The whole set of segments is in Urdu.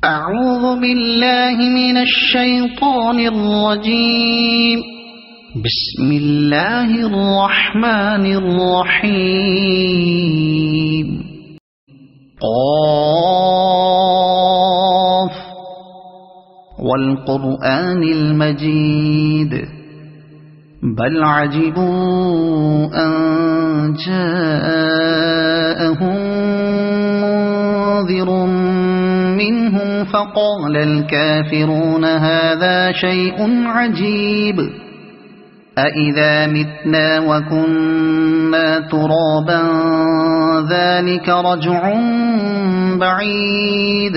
أعوذ بالله من الشيطان الرجيم. بسم الله الرحمن الرحيم. قاف والقرآن المجيد بل عجبوا أن جاءهم منذر منهم فقال الكافرون هذا شيء عجيب أإذا متنا وكنا ترابا ذلك رجع بعيد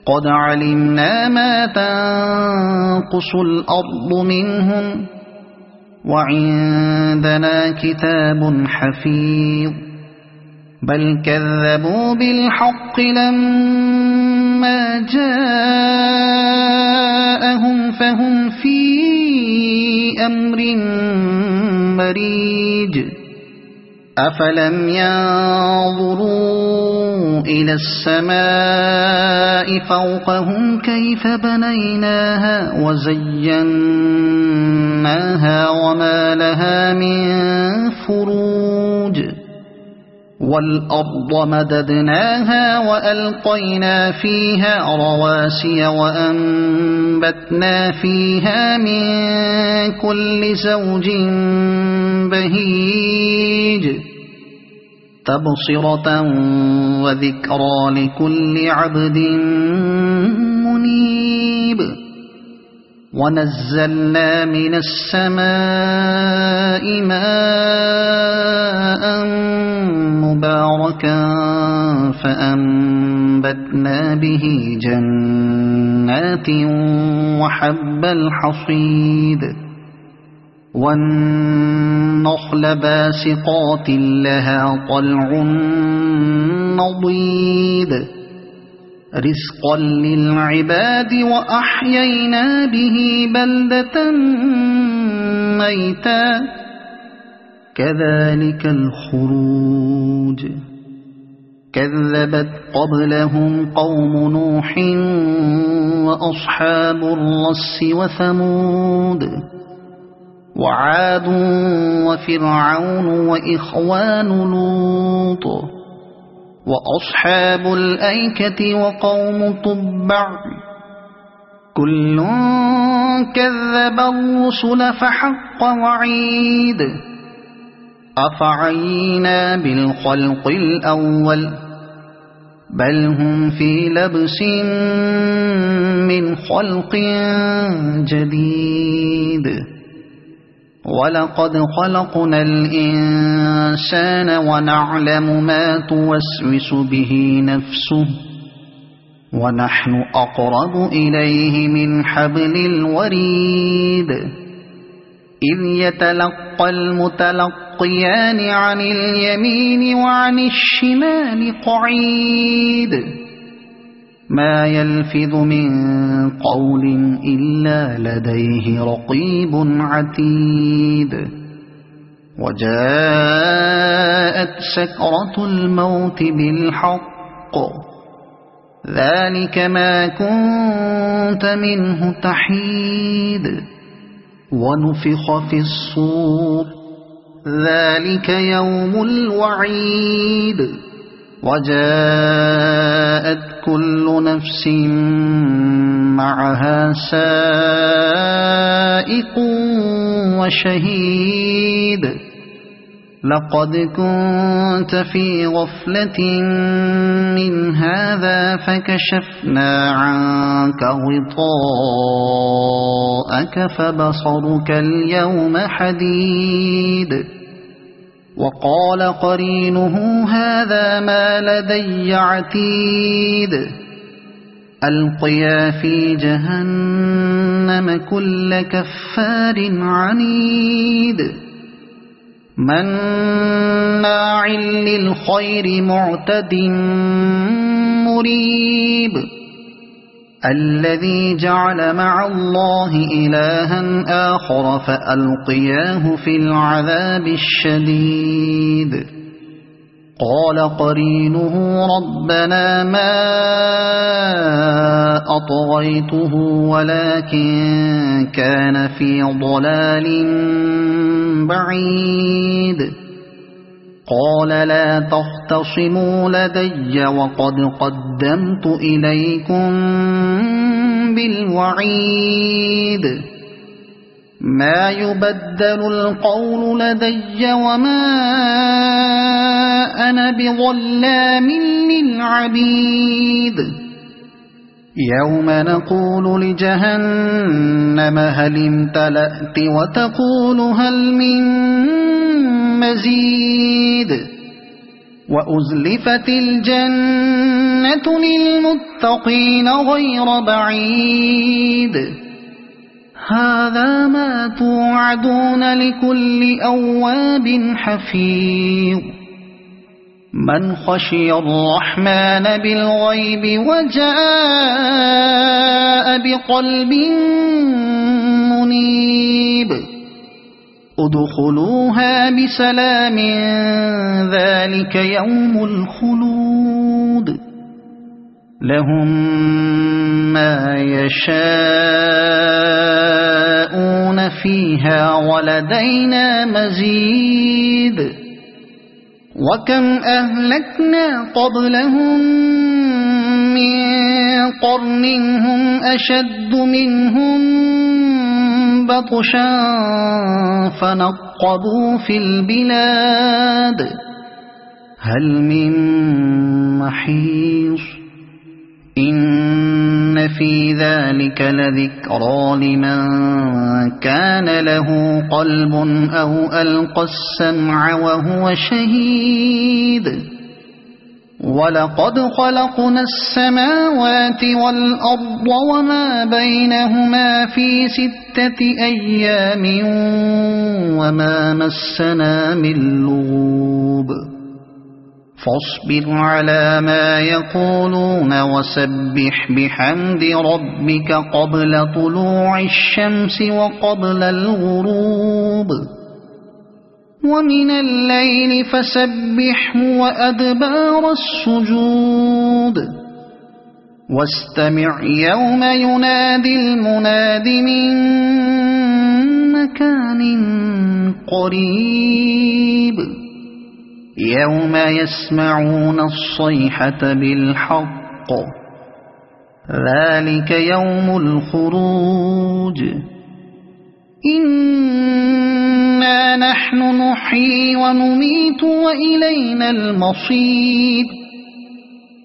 قد علمنا ما تنقص الأرض منهم وعندنا كتاب حفيظ بل كذبوا بالحق لما جاءهم فهم في أمر مريج أفلم ينظروا إلى السماء فوقهم كيف بنيناها وزيناها وما لها من فروج والأرض مددناها وألقينا فيها رواسي وأنبتنا فيها من كل زوج بهيج تبصرة وذكرى لكل عبد منيب ونزلنا من السماء ماء مباركا فأنبتنا به جنات وحب الحصيد والنخل باسقات لها طلع نضيد رزقا للعباد وأحيينا به بلدة ميتا كذلك الخروج كذبت قبلهم قوم نوح وأصحاب الرس وثمود وعاد وفرعون وإخوان لوط وأصحاب الأيكة وقوم تبع كل كذب الرسل فحق وعيد أفعينا بالخلق الأول بل هم في لبس من خلق جديد ولقد خلقنا الإنسان ونعلم ما توسوس به نفسه ونحن أقرب إليه من حبل الوريد إذ يتلقى المتلقيان عن اليمين وعن الشمال قعيد ما يلفظ من قول إلا لديه رقيب عتيد وجاءت سكرة الموت بالحق ذلك ما كنت منه تحيد ونفخ في الصور ذلك يوم الوعيد وجاءت كل نفس معها سائق وشهيد لقد كنت في غفلة من هذا فكشفنا عنك غطاءك فبصرك اليوم حديد وقال قرينه هذا ما لدي عتيد ألقيا في جهنم كل كفار عنيد مناع للخير معتد مريب الذي جعل مع الله إلها آخر فألقياه في العذاب الشديد قال قرينه ربنا ما أطغيته ولكن كان في ضلال بعيد قال لا تختصموا لدي وقد قدمت إليكم بالوعيد ما يبدل القول لدي وما أنا بظلام للعبيد يوم نقول لجهنم هل امتلأت وتقول هل من مزيد وأزلفت الجنة للمتقين غير بعيد هذا ما توعدون لكل أواب حفيظ من خشي الرحمن بالغيب وجاء بقلب منيب ادخلوها بسلام ذلك يوم الخلود لهم ما يشاءون فيها ولدينا مزيد وكم أهلكنا قبلهم من قرن هم أشد منهم بطشا فنقبوا في البلاد هل من محيص إن في ذلك لذكرى لمن كان له قلب أو ألقى السمع وهو شهيد ولقد خلقنا السماوات والأرض وما بينهما في 6 أيام وما مسنا من لغوب فاصبر على ما يقولون وسبح بحمد ربك قبل طلوع الشمس وقبل الغروب ومن الليل فسبحه وأدبار السجود واستمع يوم ينادي المناد من مكان قريب يوم يسمعون الصيحة بالحق ذلك يوم الخروج إنا نحن نحيي ونميت وإلينا المصير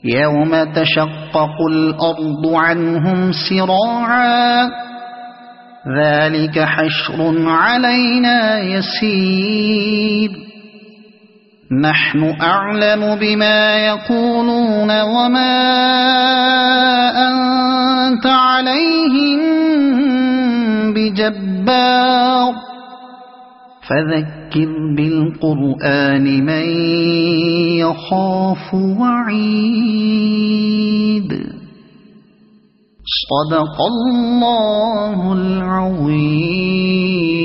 يوم تشقق الأرض عنهم سراعا ذلك حشر علينا يسير نحن أعلم بما يقولون وما أنت عليهم بجبار فذكر بالقرآن من يخاف وعيد صدق الله العظيم.